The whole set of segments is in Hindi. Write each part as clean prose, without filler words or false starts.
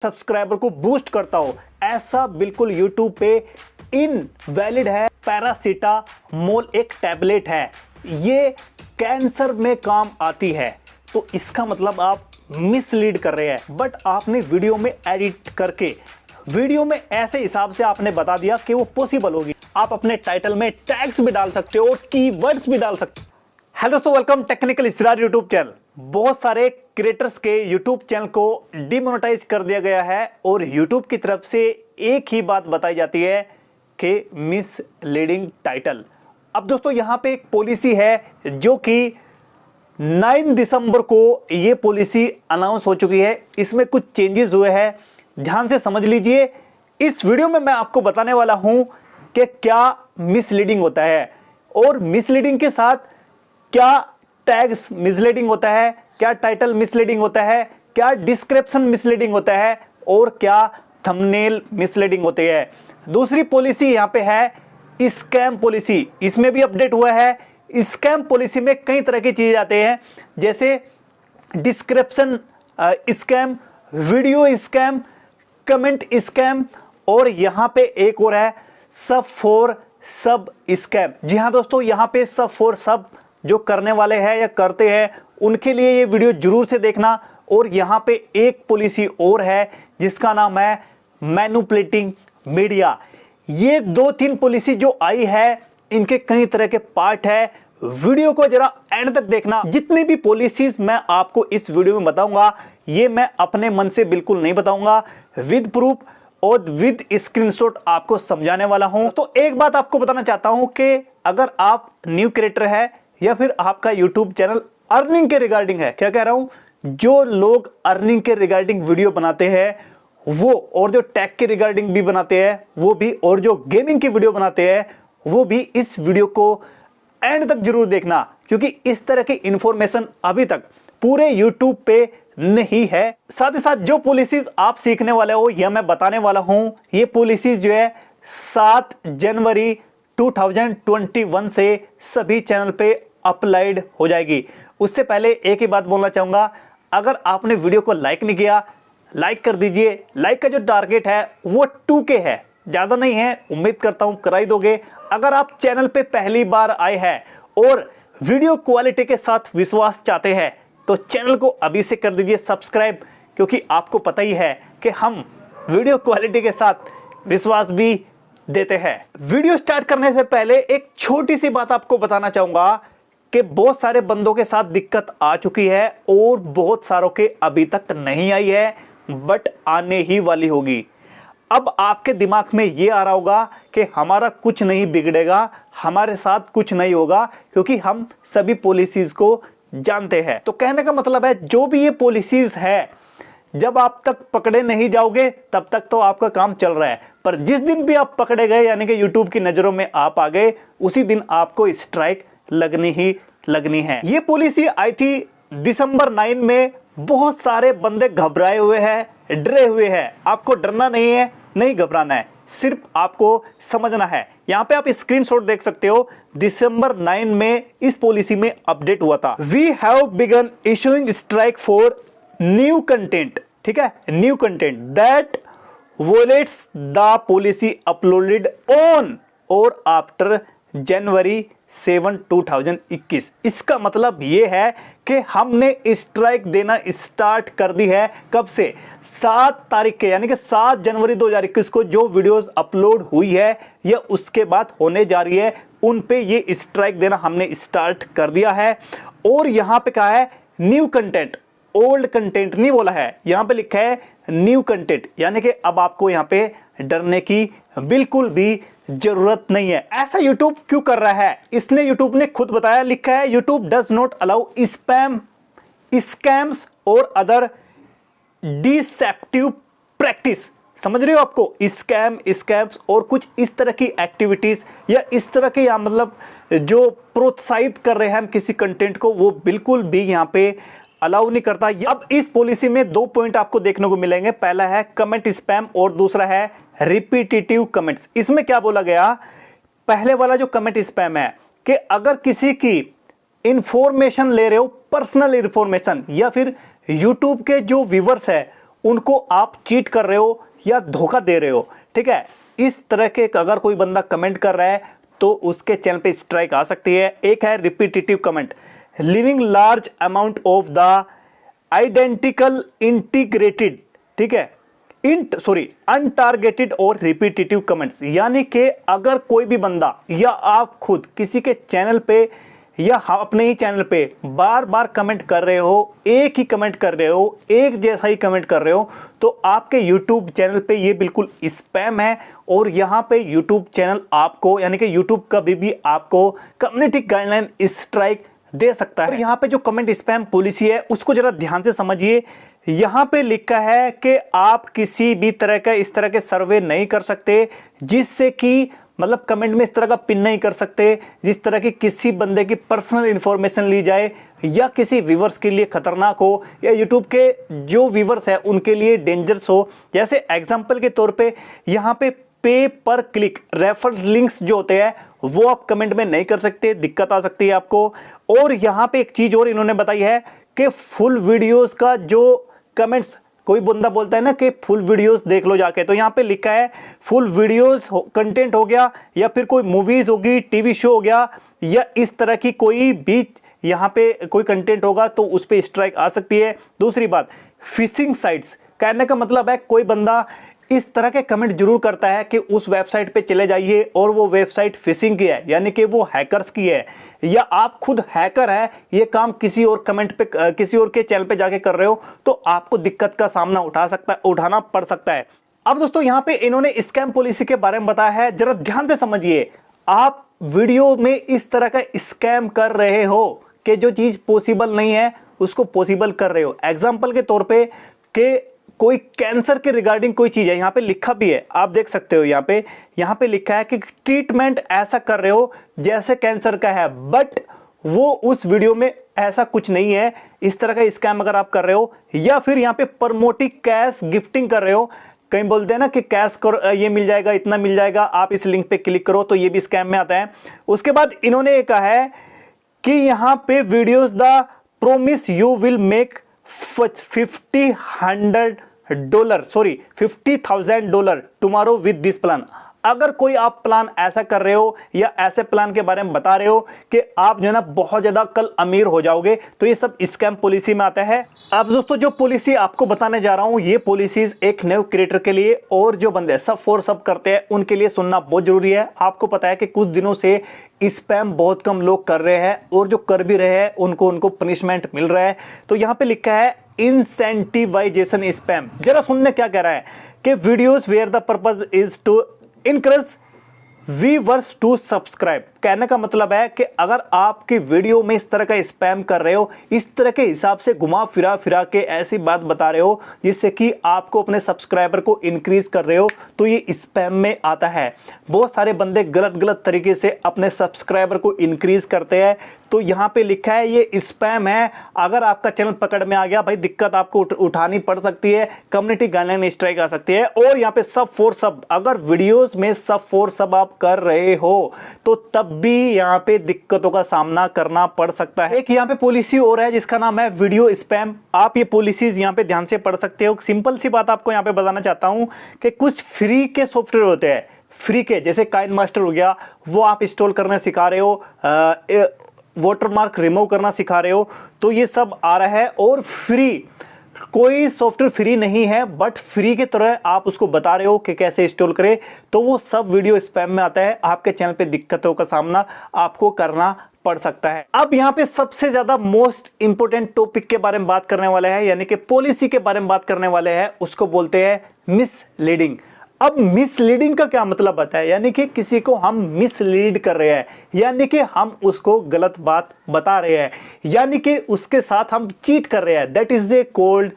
सब्सक्राइबर को बूस्ट करता हो, ऐसा बिल्कुल YouTube पे इनवैलिड है। पैरासीटामोल एक टैबलेट है, ये कैंसर में काम आती है, तो इसका मतलब आप मिसलीड कर रहे हैं। बट आपने वीडियो में एडिट करके वीडियो में ऐसे हिसाब से आपने बता दिया कि वो पॉसिबल होगी। आप अपने टाइटल में टैग्स भी डाल सकते हो, कीवर्ड्स भी डाल सकते हो। हेलो दोस्तों, वेलकम टेक्निकल इसरार यूट्यूब चैनल। बहुत सारे क्रिएटर्स के यूट्यूब चैनल को डिमोनेटाइज कर दिया गया है और यूट्यूब की तरफ से एक ही बात बताई जाती है कि मिसलीडिंग टाइटल। अब दोस्तों यहाँ पे एक पॉलिसी है जो कि 9 दिसंबर को ये पॉलिसी अनाउंस हो चुकी है। इसमें कुछ चेंजेस हुए हैं, ध्यान से समझ लीजिए। इस वीडियो में मैं आपको बताने वाला हूं कि क्या मिसलीडिंग होता है और मिसलीडिंग के साथ क्या टैग्स मिसलीडिंग होता है, क्या टाइटल मिसलीडिंग होता है, क्या डिस्क्रिप्शन मिसलीडिंग होता है और क्या थंबनेल मिसलीडिंग होते हैं। दूसरी पॉलिसी यहां पे है स्कैम पॉलिसी, इसमें भी अपडेट हुआ है। स्कैम पॉलिसी में कई तरह की चीजें आते हैं, जैसे description scam, video scam, comment scam और यहां पे एक और है सब फॉर सब स्कैम। जी हां दोस्तों, यहां पे सब फॉर सब जो करने वाले हैं या करते हैं उनके लिए ये वीडियो जरूर से देखना। और यहां पे एक पॉलिसी और है जिसका नाम है मैनिपुलेटिंग मीडिया। ये 2-3 पॉलिसी जो आई है इनके कई तरह के पार्ट है। वीडियो को जरा एंड तक देखना। जितनी भी पॉलिसीज मैं आपको इस वीडियो में बताऊंगा ये मैं अपने मन से बिल्कुल नहीं बताऊंगा, विद प्रूफ और विद स्क्रीनशॉट आपको समझाने वाला हूं। तो एक बात आपको बताना चाहता हूं कि अगर आप न्यू क्रिएटर है या फिर आपका यूट्यूब चैनल अर्निंग के रिगार्डिंग है, क्या कह रहा हूं, जो लोग अर्निंग के रिगार्डिंग वीडियो बनाते हैं वो, और जो टैग के रिगार्डिंग भी बनाते हैं वो भी, और जो गेमिंग की वीडियो बनाते हैं वो भी, इस वीडियो को एंड तक जरूर देखना, क्योंकि इस तरह की इंफॉर्मेशन अभी तक पूरे यूट्यूब पे नहीं है। साथ ही साथ जो पॉलिसीज आप सीखने वाले हो या मैं बताने वाला हूं, ये पॉलिसीज जो है 7 जनवरी 2021 से सभी चैनल पे अप्लाइड हो जाएगी। उससे पहले एक ही बात बोलना चाहूंगा, अगर आपने वीडियो को लाइक नहीं किया, लाइक कर दीजिए। लाइक का जो टारगेट है वो 2K है, ज्यादा नहीं है, उम्मीद करता हूं कराई दोगे। अगर आप चैनल पे पहली बार आए हैं और वीडियो क्वालिटी के साथ विश्वास चाहते हैं तो चैनल को अभी से कर दीजिए सब्सक्राइब, क्योंकि आपको पता ही है कि हम वीडियो क्वालिटी के साथ विश्वास भी देते हैं। वीडियो स्टार्ट करने से पहले एक छोटी सी बात आपको बताना चाहूंगा कि बहुत सारे बंदों के साथ दिक्कत आ चुकी है और बहुत सारों के अभी तक नहीं आई है, बट आने ही वाली होगी। अब आपके दिमाग में ये आ रहा होगा कि हमारा कुछ नहीं बिगड़ेगा, हमारे साथ कुछ नहीं होगा, क्योंकि हम सभी पॉलिसीज को जानते हैं। तो कहने का मतलब है जो भी ये पॉलिसीज है, जब आप तक पकड़े नहीं जाओगे तब तक तो आपका काम चल रहा है, पर जिस दिन भी आप पकड़े गए यानी कि यूट्यूब की नजरों में आप आ गए, उसी दिन आपको स्ट्राइक लगनी ही लगनी है। ये पॉलिसी आई थी दिसंबर 9 में। बहुत सारे बंदे घबराए हुए हैं, डरे हुए हैं। आपको डरना नहीं है, नहीं घबराना है, सिर्फ आपको समझना है। यहां पे आप स्क्रीनशॉट देख सकते हो, दिसंबर 9 में इस पॉलिसी में अपडेट हुआ था। We have begun issuing strike for new content, ठीक है, new content that violates the policy uploaded on or after January 7, 2021। इसका मतलब यह है कि हमने स्ट्राइक देना स्टार्ट कर दी है। कब से? 7 तारीख के, यानी कि 7 जनवरी 2021 को जो वीडियोस अपलोड हुई है या उसके बाद होने जा रही है, उन पे ये स्ट्राइक देना हमने स्टार्ट कर दिया है। और यहां पे कहा है न्यू कंटेंट, ओल्ड कंटेंट नहीं बोला है, यहां पे लिखा है न्यू कंटेंट, यानी कि अब आपको यहां पे डरने की बिल्कुल भी जरूरत नहीं है। ऐसा यूट्यूब क्यों कर रहा है? इसने यूट्यूब ने खुद बताया, लिखा है YouTube does not allow spam, scams और अदर डिसेप्टिव प्रैक्टिस। समझ रहे हो आपको? स्कैम, स्कैम्स और कुछ इस तरह की एक्टिविटीज या इस तरह के मतलब जो प्रोत्साहित कर रहे हैं हम किसी कंटेंट को, वो बिल्कुल भी यहाँ पे अलाउ नहीं करता। अब इस पॉलिसी में 2 पॉइंट आपको देखने को मिलेंगे। पहला है कमेंट स्पैम और दूसरा है रिपीटेटिव कमेंट्स। इसमें क्या बोला गया? पहले वाला जो कमेंट स्पैम है कि अगर किसी की इंफॉर्मेशन ले रहे हो, पर्सनल इंफॉर्मेशन, या फिर यूट्यूब के जो व्यूवर्स है उनको आप चीट कर रहे हो या धोखा दे रहे हो। ठीक है, इस तरह के अगर कोई बंदा कमेंट कर रहा है तो उसके चैनल पे स्ट्राइक आ सकती है। एक है repetitive comment, living large amount of the identical integrated, ठीक है, अनटारगेटेड और रिपीटेटिव कमेंट्स, यानी कि अगर कोई भी बंदा या आप खुद किसी के चैनल पे या अपने ही चैनल पे बार बार कमेंट कर रहे हो, एक ही कमेंट कर रहे हो, एक जैसा ही कमेंट कर रहे हो, तो आपके YouTube चैनल पे ये बिल्कुल स्पैम है और यहाँ पे YouTube चैनल आपको, यानी कि YouTube कभी भी आपको कम्युनिटी गाइडलाइन स्ट्राइक दे सकता है। और यहाँ पे जो कमेंट स्पैम पॉलिसी है उसको जरा ध्यान से समझिए। यहाँ पे लिखा है कि आप किसी भी तरह का इस तरह के सर्वे नहीं कर सकते जिससे कि मतलब कमेंट में इस तरह का पिन नहीं कर सकते जिस तरह की किसी बंदे की पर्सनल इंफॉर्मेशन ली जाए या किसी व्यूवर्स के लिए खतरनाक हो या यूट्यूब के जो व्यूवर्स है उनके लिए डेंजरस हो। जैसे एग्जांपल के तौर पे यहाँ पे पर क्लिक रेफर लिंक्स जो होते हैं वो आप कमेंट में नहीं कर सकते, दिक्कत आ सकती है आपको। और यहाँ पे एक चीज और इन्होंने बताई है कि फुल वीडियोस का जो कमेंट्स, कोई बंदा बोलता है ना कि फुल वीडियोस देख लो जाके, तो यहाँ पे लिखा है फुल वीडियोस कंटेंट हो गया या फिर कोई मूवीज होगी, टीवी शो हो गया या इस तरह की कोई भी यहाँ पे कोई कंटेंट होगा तो उस पर स्ट्राइक आ सकती है। दूसरी बात, फिशिंग साइट्स, कहने का मतलब है कोई बंदा इस तरह के कमेंट जरूर करता है कि उस वेबसाइट पे चले जाइए और वो वेबसाइट फिशिंग की है, यानी कि वो हैकर्स की है, या आप खुद हैकर है, ये काम किसी और कमेंट पे किसी और के चैनल पे जाके कर रहे हो तो आपको दिक्कत का सामना उठाना पड़ सकता है। अब दोस्तों यहाँ पे इन्होंने स्कैम पॉलिसी के बारे में बताया है, जरा ध्यान से समझिए। आप वीडियो में इस तरह का स्कैम कर रहे हो कि जो चीज पॉसिबल नहीं है उसको पॉसिबल कर रहे हो। एग्जाम्पल के तौर पे कि कोई कैंसर के रिगार्डिंग कोई चीज है, यहाँ पे लिखा भी है, आप देख सकते हो यहाँ पे लिखा है कि ट्रीटमेंट ऐसा कर रहे हो जैसे कैंसर का है, बट वो उस वीडियो में ऐसा कुछ नहीं है। इस तरह का स्कैम अगर आप कर रहे हो या फिर यहाँ पे प्रमोटिंग कैश गिफ्टिंग कर रहे हो, कहीं बोलते हैं ना कि कैश कर ये मिल जाएगा, इतना मिल जाएगा, आप इस लिंक पे क्लिक करो, तो ये भी स्कैम में आता है। उसके बाद इन्होंने ये कहा है कि यहाँ पे videos the promise you will make $50,000 tomorrow with this plan. अगर कोई आप प्लान ऐसा कर रहे हो या ऐसे प्लान के बारे में बता रहे हो कि आप जो है ना बहुत ज्यादा कल अमीर हो जाओगे, तो ये सब स्कैम पॉलिसी में आता है। अब दोस्तों जो पॉलिसी आपको बताने जा रहा हूं, ये पॉलिसीज एक न्यू क्रिएटर के लिए और जो बंदे सब फॉर सब करते हैं उनके लिए सुनना बहुत जरूरी है। आपको पता है कि कुछ दिनों से स्पैम बहुत कम लोग कर रहे हैं और जो कर भी रहे हैं उनको पनिशमेंट मिल रहा है। तो यहाँ पे लिखा है इंसेंटिवाइजेशन स्पैम। जरा सुनने क्या कह रहा है कि videos where the purpose is to encourage viewers to subscribe. कहने का मतलब है कि अगर आपकी वीडियो में इस तरह का स्पैम कर रहे हो, इस तरह के हिसाब से घुमा फिरा के ऐसी बात बता रहे हो जिससे कि आपको अपने सब्सक्राइबर को इंक्रीज कर रहे हो, तो ये स्पैम में आता है। बहुत सारे बंदे गलत तरीके से अपने सब्सक्राइबर को इंक्रीज करते हैं, तो यहाँ पे लिखा है ये स्पैम है। अगर आपका चैनल पकड़ में आ गया भाई, दिक्कत आपको उठानी पड़ सकती है, कम्युनिटी गाइडलाइन स्ट्राइक आ सकती है। और यहाँ पे सब फॉर सब, अगर वीडियोस में सब फॉर सब आप कर रहे हो तो तब भी यहाँ पे दिक्कतों का सामना करना पड़ सकता है। एक यहाँ पे पॉलिसी और है जिसका नाम है वीडियो स्पैम। आप ये पॉलिसीज यहाँ पे ध्यान से पढ़ सकते हो। सिंपल सी बात आपको यहाँ पे बताना चाहता हूं कि कुछ फ्री के सॉफ्टवेयर होते हैं, फ्री के जैसे काइन मास्टर हो गया, वो आप इंस्टॉल करना सिखा रहे हो, वाटरमार्क रिमूव करना सिखा रहे हो, तो ये सब आ रहा है। और फ्री कोई सॉफ्टवेयर फ्री नहीं है, बट फ्री की तरह आप उसको बता रहे हो कि कैसे इंस्टॉल करें, तो वो सब वीडियो स्पैम में आता है। आपके चैनल पे दिक्कतों का सामना आपको करना पड़ सकता है। अब यहाँ पे सबसे ज्यादा मोस्ट इंपोर्टेंट टॉपिक के बारे में बात करने वाले हैं, यानी कि पॉलिसी के बारे में बात करने वाले हैं, उसको बोलते हैं मिसलीडिंग। अब मिसलीडिंग का क्या मतलब आता है, यानी कि किसी को हम मिसलीड कर रहे हैं, यानी कि हम उसको गलत बात बता रहे हैं, यानी कि उसके साथ हम चीट कर रहे हैं, that is a called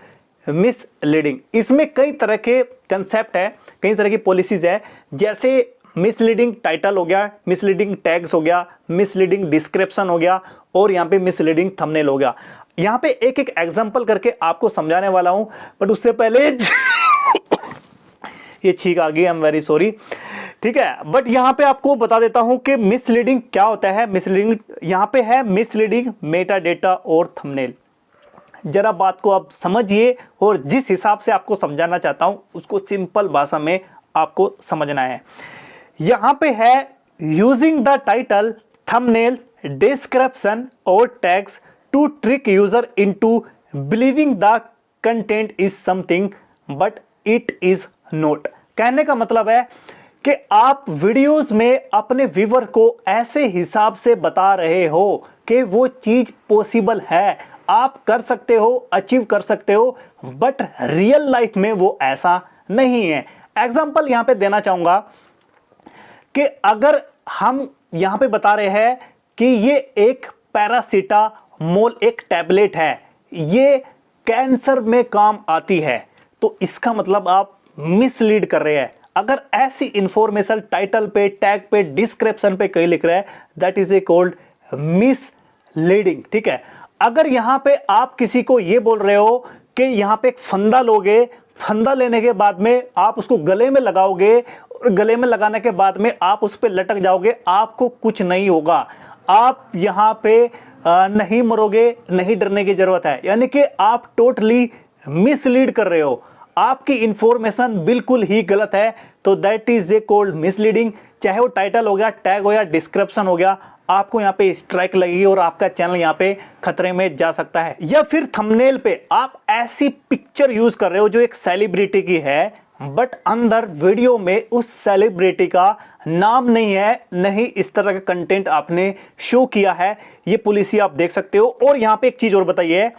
misleading. इसमें कई तरह के कंसेप्ट है, कई तरह की पॉलिसीज है, जैसे मिसलीडिंग टाइटल हो गया, मिसलीडिंग टैग्स हो गया, मिसलीडिंग डिस्क्रिप्शन हो गया, और यहाँ पे मिसलीडिंग थंबनेल हो गया। यहाँ पे एक एक एग्जांपल करके आपको समझाने वाला हूं, बट उससे पहले ये छींक आ गई, आई एम वेरी सॉरी, ठीक है। बट यहां पे आपको बता देता हूं कि मिसलीडिंग क्या होता है। मिसलीडिंग यहां पे है मिसलीडिंग मेटा डेटा और थंबनेल। जरा बात को आप समझिए और जिस हिसाब से आपको समझाना चाहता हूं उसको सिंपल भाषा में आपको समझना है। यहां पे है using the title, thumbnail, description और tags to trick user into believing the content is something but it is not. कहने का मतलब है कि आप वीडियोस में अपने व्यूअर को ऐसे हिसाब से बता रहे हो कि वो चीज पॉसिबल है, आप कर सकते हो, अचीव कर सकते हो, बट रियल लाइफ में वो ऐसा नहीं है। एग्जांपल यहां पे देना चाहूंगा कि अगर हम यहां पे बता रहे हैं कि ये एक पैरासीटामोल एक टैबलेट है, ये कैंसर में काम आती है, तो इसका मतलब आप मिसलीड कर रहे हैं। अगर ऐसी इंफॉर्मेशन टाइटल पे, टैग पे, डिस्क्रिप्शन पे कहीं लिख रहा है, that is a called misleading. ठीक है, अगर यहां पे आप किसी को ये बोल रहे हो कि यहां पे एक फंदा लोगे, फंदा लेने के बाद में आप उसको गले में लगाओगे और गले में लगाने के बाद में आप उस पर लटक जाओगे, आपको कुछ नहीं होगा, आप यहां पे नहीं मरोगे, नहीं डरने की जरूरत है। यानी कि आप टोटली मिसलीड कर रहे हो, आपकी इंफॉर्मेशन बिल्कुल ही गलत है, तो that is a called misleading. चाहे वो टाइटल हो गया, टैग हो गया, डिस्क्रिप्शन हो गया, आपको यहाँ पे स्ट्राइक लगेगी और आपका चैनल यहाँ पे खतरे में जा सकता है। या फिर थंबनेल पे आप ऐसी पिक्चर यूज कर रहे हो जो एक सेलिब्रिटी की है, बट अंदर वीडियो में उस सेलिब्रिटी का नाम नहीं है, नहीं इस तरह का कंटेंट आपने शो किया है, ये पॉलिसी आप देख सकते हो। और यहाँ पे एक चीज और बताइए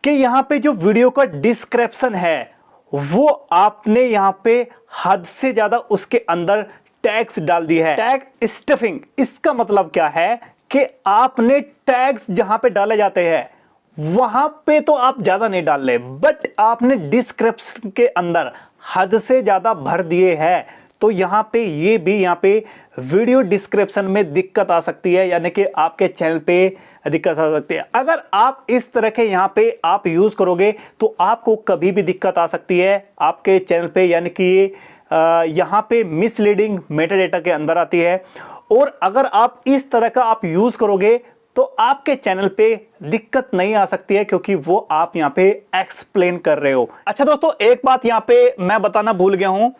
कि यहाँ पे जो वीडियो का डिस्क्रिप्शन है वो आपने यहां पे हद से ज्यादा उसके अंदर टैग्स डाल दिए है। टैग स्टफिंग, इसका मतलब क्या है कि आपने टैग्स जहां पे डाले जाते हैं वहां पे तो आप ज्यादा नहीं डाल रहे, बट आपने डिस्क्रिप्शन के अंदर हद से ज्यादा भर दिए हैं, तो यहां पे ये भी यहां पे वीडियो डिस्क्रिप्शन में दिक्कत आ सकती है, यानी कि आपके चैनल पे दिक्कत आ सकती है। अगर आप इस तरह के यहां पे आप यूज करोगे तो आपको कभी भी दिक्कत आ सकती है आपके चैनल पे, यानी कि यहां पे मिसलीडिंग मेटाडेटा के अंदर आती है। और अगर आप इस तरह का आप यूज करोगे तो आपके चैनल पे दिक्कत नहीं आ सकती है, क्योंकि वो आप यहां पे एक्सप्लेन कर रहे हो। अच्छा दोस्तों, एक बात यहां पे मैं बताना भूल गया हूं,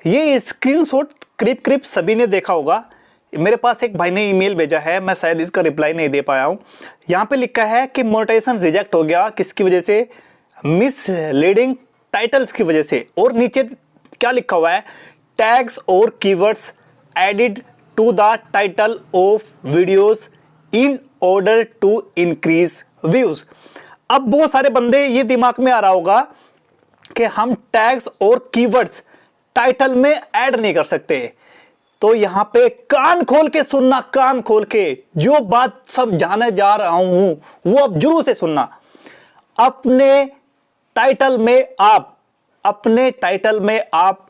ये स्क्रीनशॉट करीब सभी ने देखा होगा। मेरे पास एक भाई ने ईमेल भेजा है, मैं शायद इसका रिप्लाई नहीं दे पाया हूं। यहां पे लिखा है कि मोनेटाइजेशन रिजेक्ट हो गया, किसकी वजह से? मिसलीडिंग टाइटल्स की वजह से। और नीचे क्या लिखा हुआ है? टैग्स और keywords added to the title of videos in order to increase views. अब बहुत सारे बंदे ये दिमाग में आ रहा होगा कि हम टैग्स और कीवर्ड्स टाइटल में ऐड नहीं कर सकते, तो यहां पे कान खोल के सुनना, कान खोल के जो बात समझाने जा रहा हूं वो अब जरूर से सुनना। अपने टाइटल में आप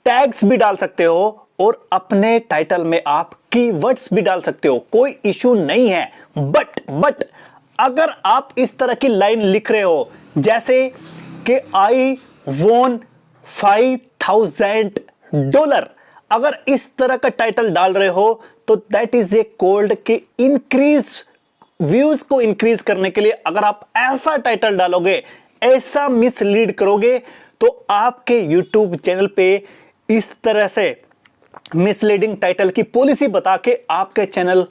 टैग्स भी डाल सकते हो और अपने टाइटल में आप कीवर्ड्स भी डाल सकते हो, कोई इशू नहीं है। बट अगर आप इस तरह की लाइन लिख रहे हो जैसे कि आई वॉन $5,000, अगर इस तरह का टाइटल डाल रहे हो तो दैट इज ए कॉल्ड कि इंक्रीज व्यूज को इंक्रीज करने के लिए अगर आप ऐसा टाइटल डालोगे, ऐसा मिसलीड करोगे, तो आपके YouTube चैनल पे इस तरह से मिसलीडिंग टाइटल की पॉलिसी बता के आपके चैनल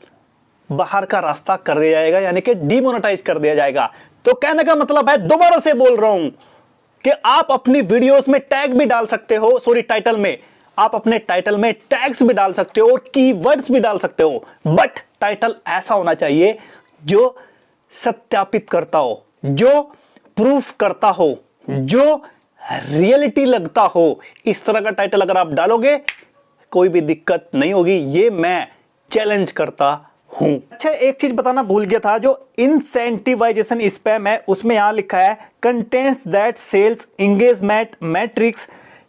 बाहर का रास्ता कर दिया जाएगा, यानी कि डिमोनेटाइज कर दिया जाएगा। तो कहने का मतलब है, दोबारा से बोल रहा हूं कि आप अपनी वीडियोस में टैग भी डाल सकते हो, टाइटल में आप अपने टाइटल में टैग्स भी डाल सकते हो और कीवर्ड्स भी डाल सकते हो, बट टाइटल ऐसा होना चाहिए जो सत्यापित करता हो, जो प्रूफ करता हो, जो रियलिटी लगता हो। इस तरह का टाइटल अगर आप डालोगे कोई भी दिक्कत नहीं होगी, ये मैं चैलेंज करता हूं। अच्छा, एक चीज बताना भूल गया था, जो इंसेंटिवाइजेशन स्पैम है उसमें यहां लिखा है contents that sales engagement metrics.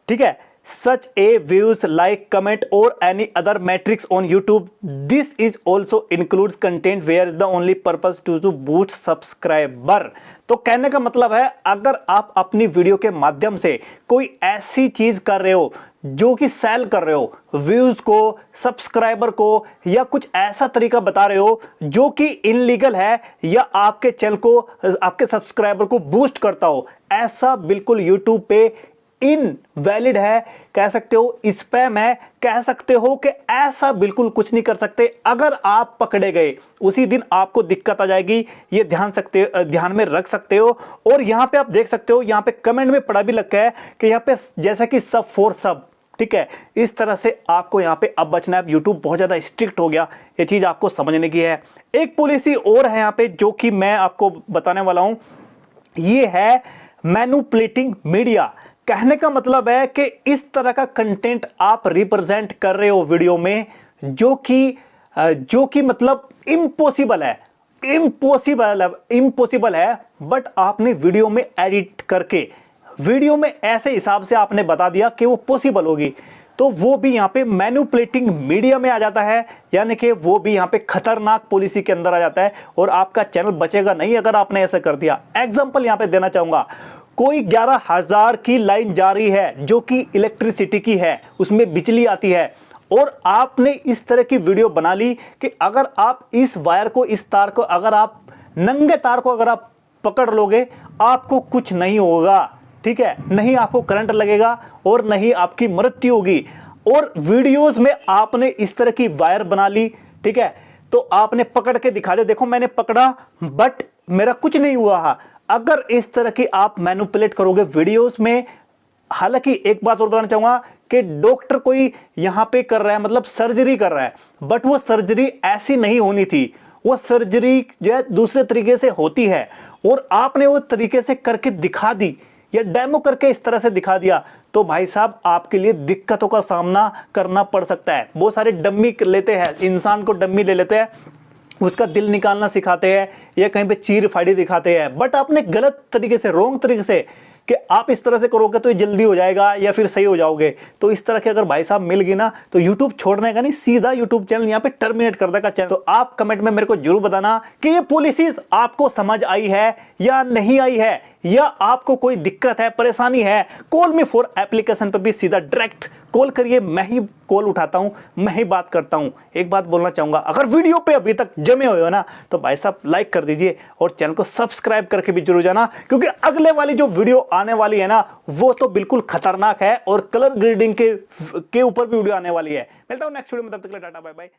ठीक है, such a views, like, comment or any other metrics on YouTube. This is also includes content where the only purpose to boost subscriber. तो कहने का मतलब है अगर आप अपनी वीडियो के माध्यम से कोई ऐसी चीज कर रहे हो जो कि सेल कर रहे हो, व्यूज को, सब्सक्राइबर को, या कुछ ऐसा तरीका बता रहे हो जो कि इनलीगल है या आपके चैनल को, आपके सब्सक्राइबर को बूस्ट करता हो, ऐसा बिल्कुल YouTube पे इनवैलिड है, कह सकते हो स्पैम है, कह सकते हो कि ऐसा बिल्कुल कुछ नहीं कर सकते। अगर आप पकड़े गए उसी दिन आपको दिक्कत आ जाएगी, ये ध्यान में रख सकते हो। और यहां पे आप देख सकते हो, यहां पे कमेंट में पड़ा भी लगा है कि यहां पे जैसा कि सब फॉर सब, ठीक है, इस तरह से आपको यहां पे अब बचना है। यूट्यूब बहुत ज्यादा स्ट्रिक्ट हो गया, ये चीज आपको समझने की है। एक पॉलिसी और है यहां पे जो कि मैं आपको बताने वाला हूं, ये है मैनिपुलेटिंग मीडिया। कहने का मतलब है कि इस तरह का कंटेंट आप रिप्रेजेंट कर रहे हो वीडियो में जो कि मतलब इम्पॉसिबल है, बट आपने वीडियो में एडिट करके वीडियो में ऐसे हिसाब से आपने बता दिया कि वो पॉसिबल होगी, तो वो भी यहां पे मैनिपुलेटिंग मीडिया में आ जाता है, यानी कि वो भी यहां पे खतरनाक पॉलिसी के अंदर आ जाता है और आपका चैनल बचेगा नहीं अगर आपने ऐसा कर दिया। एग्जांपल यहां पे देना चाहूंगा, कोई 11,000 की लाइन जा रही है जो कि इलेक्ट्रिसिटी की है, उसमें बिजली आती है, और आपने इस तरह की वीडियो बना ली कि अगर आप इस वायर को, इस तार को, अगर आप नंगे तार को अगर आप पकड़ लोगे आपको कुछ नहीं होगा, ठीक है, नहीं आपको करंट लगेगा और नहीं आपकी मृत्यु होगी। और वीडियोस में आपने इस तरह की वायर बना ली, ठीक है, तो आपने पकड़ के दिखा दिया, देखो मैंने पकड़ा बट मेरा कुछ नहीं हुआ। अगर इस तरह की आप मैनिपुलेट करोगे वीडियोस में, हालांकि एक बात और बताना चाहूंगा कि डॉक्टर कोई यहां पे कर रहा है, मतलब सर्जरी कर रहा है, बट वो सर्जरी ऐसी नहीं होनी थी, वो सर्जरी जो है दूसरे तरीके से होती है, और आपने वो तरीके से करके दिखा दी या डेमो करके इस तरह से दिखा दिया, तो भाई साहब आपके लिए दिक्कतों का सामना करना पड़ सकता है। बहुत सारे डम्मी लेते हैं, इंसान को डम्मी ले लेते हैं, उसका दिल निकालना सिखाते हैं या कहीं पे चीर फाड़ी दिखाते हैं, बट आपने गलत तरीके से, रॉन्ग तरीके से कि आप इस तरह से करोगे तो ये जल्दी हो जाएगा या फिर सही हो जाओगे, तो इस तरह के अगर भाई साहब मिल गई ना तो YouTube छोड़ने का नहीं, सीधा YouTube चैनल यहाँ पे टर्मिनेट कर देगा चैनल। तो आप कमेंट में मेरे को जरूर बताना कि ये पॉलिसीज आपको समझ आई है या नहीं आई है, या आपको कोई दिक्कत है, परेशानी है। कॉल मी फॉर एप्लीकेशन पर भी सीधा डायरेक्ट कॉल करिए, मैं ही कॉल उठाता हूं, मैं ही बात करता हूं। एक बात बोलना चाहूंगा, अगर वीडियो पे अभी तक जमे हुए हो ना तो भाई साहब लाइक कर दीजिए और चैनल को सब्सक्राइब करके भी जरूर जाना, क्योंकि अगले वाली जो वीडियो आने वाली है ना वो तो बिल्कुल खतरनाक है और कलर ग्रेडिंग के ऊपर भी वीडियो आने वाली है। मिलता हूं नेक्स्ट वीडियो में, तब तक के लिए टाटा बाय बाय।